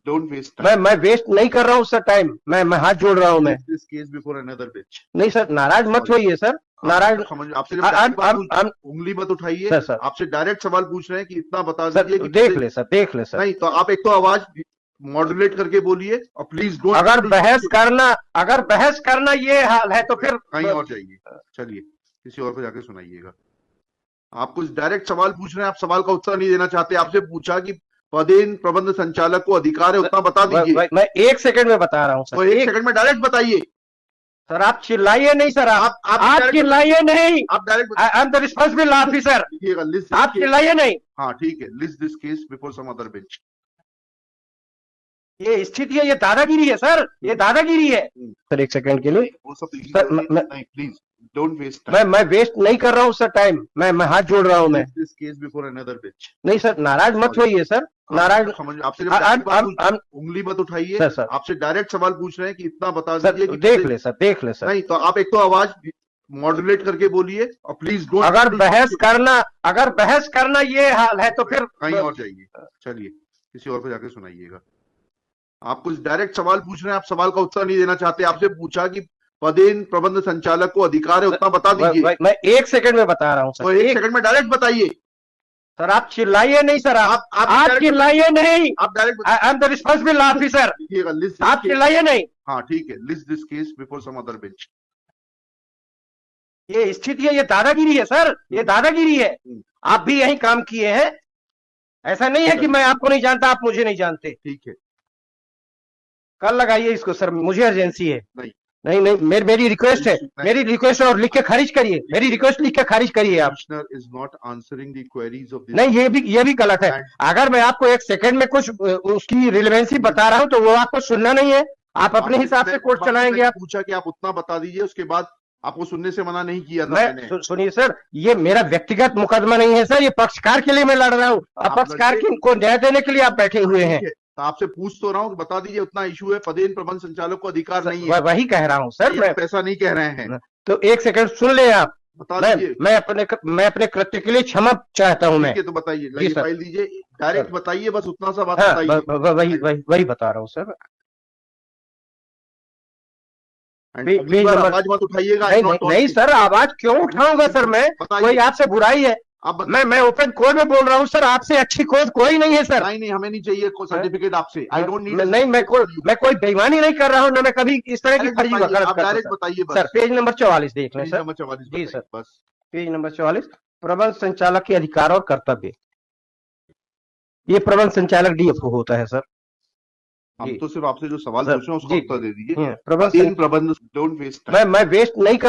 Don't waste मैं waste नहीं कर रहा हूँ सर टाइम। मैं हाथ जोड़ रहा हूँ मैं। This case before another bench. नहीं सर, नाराज मत होइए सर, नाराज। आपसे उंगली मत उठाइए। सर आपसे डायरेक्ट सवाल पूछ रहे हैं कि इतना बता सर, दीजिए कि देख ले सर, देख ले सर। नहीं तो आप एक तो आवाज मॉड्यूलेट करके बोलिए और प्लीज डोंट। अगर बहस करना ये हाल है तो फिर कहीं और जाइए, चलिए किसी और को जाके सुनाइएगा। आप कुछ डायरेक्ट सवाल पूछ रहे हैं, आप सवाल का उत्तर नहीं देना चाहते। आपसे पूछा कि पदेन प्रबंध संचालक को अधिकार है उतना बता दीजिए। मैं 1 सेकंड में बता रहा हूँ सर। तो 1 सेकंड में डायरेक्ट बताइए सर। आप चिल्लाइए नहीं सर, आप चिल्लाइए नहीं। आप direct I am the responsible officer. आप चिल्लाइए नहीं। हाँ ठीक है, list this case before some other bench. ये स्थिति है, ये दादागिरी है सर, ये दादागिरी है सर। 1 सेकंड के लिए वो सब सर, नहीं प्लीज डोंट वेस्ट। मैं वेस्ट नहीं कर रहा हूँ सर टाइम। मैं हाथ जोड़ रहा हूँ मैं। This case before another bench. नहीं सर, नाराज मत होइए सर, नाराज। आपसे उंगली मत उठाइए। सर आपसे डायरेक्ट सवाल पूछ रहे हैं कि इतना बता दीजिए कि देख ले सर, देख ले सर। नहीं तो आप एक तो आवाज मॉड्यूलेट करके बोलिए और प्लीज डोंट। अगर बहस करना ये हाल है तो फिर कहीं और जाइए, चलिए किसी और को जाके सुनाइएगा। आप कुछ डायरेक्ट सवाल पूछ रहे हैं, आप सवाल का उत्तर नहीं देना चाहते। आपसे पूछा कि पदेन प्रबंध संचालक को अधिकार है उतना बता दीजिए। मैं 1 सेकंड में बता रहा हूँ सर। तो 1 सेकंड में डायरेक्ट बताइए। सर आप चिल्लाइए नहीं सर, आप चिल्लाइए नहीं। आप direct I am the responsible officer. आप चिल्लाइए नहीं। हाँ ठीक है, list this case before some other bench. ये स्थिति है, ये दादागिरी है सर, ये दादागिरी है। आप भी यही काम किए हैं। ऐसा नहीं है कि मैं आपको नहीं जानता, आप मुझे नहीं जानते। ठीक है, कल लगाइए इसको सर, मुझे अर्जेंसी है। नहीं मेरी रिक्वेस्ट है, मेरी रिक्वेस्ट है, और लिख के खारिज करिए। मेरी रिक्वेस्ट लिख के खारिज करिए आप। Is not answering the queries of this. नहीं, ये भी गलत है। अगर मैं आपको 1 सेकंड में कुछ उसकी रिलेवेंसी बता रहा हूं तो वो आपको सुनना नहीं है। आप अपने हिसाब से कोर्ट चलाएंगे। आप पूछा कि आप उतना बता दीजिए, उसके बाद आपको सुनने से मना नहीं किया था मैंने। सुनिए सर, ये मेरा व्यक्तिगत मुकदमा नहीं है सर, ये पक्षकार के लिए मैं लड़ रहा हूँ। अब पक्षकार को न्याय देने के लिए आप बैठे हुए हैं। तो आपसे पूछ तो रहा हूँ, बता दीजिए उतना इशू है। पदेन प्रबंध संचालक को अधिकार नहीं है। वही कह रहा हूँ सर, मैं पैसा नहीं कह रहे हैं। तो 1 सेकंड सुन ले आप। बता दीजिए। मैं अपने कृत्य के लिए क्षमा चाहता हूँ मैं। तो बताइए, फाइल दीजिए, डायरेक्ट बताइए, बस उतना सा बात बताइए। वही बता रहा हूँ सर। आवाज मत उठाइएगा। नहीं सर, आवाज क्यों उठाऊंगा सर मैं? कोई आपसे बुराई है? मैं ओपन कोर्ट में बोल रहा हूँ सर, आपसे अच्छी कोर्ट कोई नहीं है सर। नहीं हमें नहीं चाहिए कोई सर्टिफिकेट आपसे। I don't need. नहीं, मैं कोई बेईमानी नहीं कर रहा हूँ ना, मैं कभी इस तरह की फर्जी वकालत करता हूं। बताइए सर पेज नंबर 44 देख लें सर। जी सर, बस पेज नंबर 44, प्रबंध संचालक के अधिकार और कर्तव्य। ये प्रबंध संचालक डीएफओ होता है सर। हम तो सिर्फ आपसे जो सवाल पूछ रहे हैं उसका उत्तर दे दीजिए। प्रबंध डोंट वेस्ट। मैं वेस्ट नहीं कर